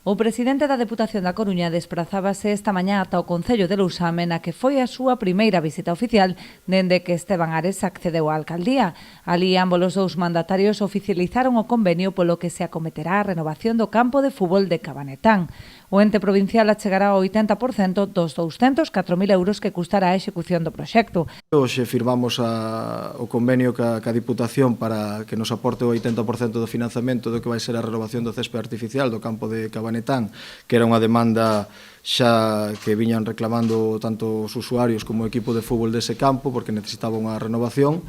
O presidente da Deputación da Coruña desprazábase esta mañá ata o Concello de Lousame, na que foi a súa primeira visita oficial dende que Esteban Ares accedeu á alcaldía. Alí, ambos os dous mandatarios oficializaron o convenio polo que se acometerá a renovación do campo de fútbol de Cabanetán. O ente provincial achegará o 80% dos 204.000 euros que custará a execución do proxecto. Hoxe firmamos o convenio ca Diputación para que nos aporte o 80% do financiamento do que vai ser a renovación do céspede artificial do campo de Cabanetán, que era unha demanda xa que viñan reclamando tanto os usuarios como o equipo de fútbol dese campo, porque necesitaba unha renovación.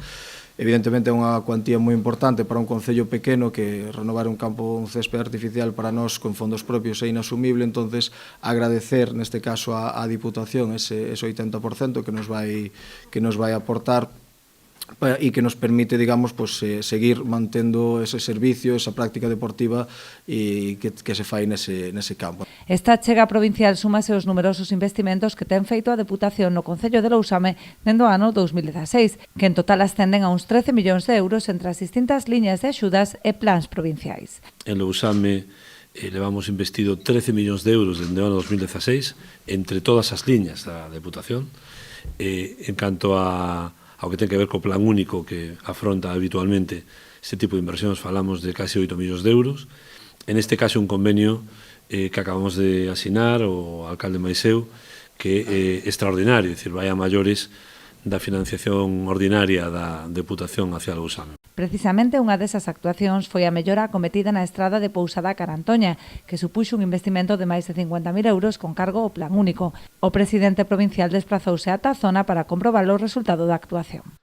Evidentemente é unha cuantía moi importante para un concello pequeno, que renovar un céspede artificial para nós con fondos propios é inasumible. Entonces agradecer neste caso á Diputación ese 80% que nos vai aportar e que nos permite, digamos, seguir mantendo ese servicio, esa práctica deportiva e que se fai nese campo. Esta chega provincial súmase aos numerosos investimentos que ten feito a Deputación no Concello de Lousame dende o ano 2016, que en total ascenden a uns 13 millóns de euros entre as distintas liñas de axudas e plans provinciais. En Lousame levamos investido 13 millóns de euros dende o ano 2016 entre todas as liñas da Deputación. En canto ao que ten que ver co plan único que afronta habitualmente este tipo de inversións, falamos de casi 8 millóns de euros. En este caso, un convenio que acabamos de asinar o alcalde Maiseu, que é extraordinario, é dicir, vai a maiores da financiación ordinaria da Deputación hacia Lousame. Precisamente unha desas actuacións foi a mellora acometida na estrada de Pousada a Carantoña, que supuxo un investimento de máis de 50.000 euros con cargo ao plan único. O presidente provincial desprazouse ata a zona para comprobar o resultado da actuación.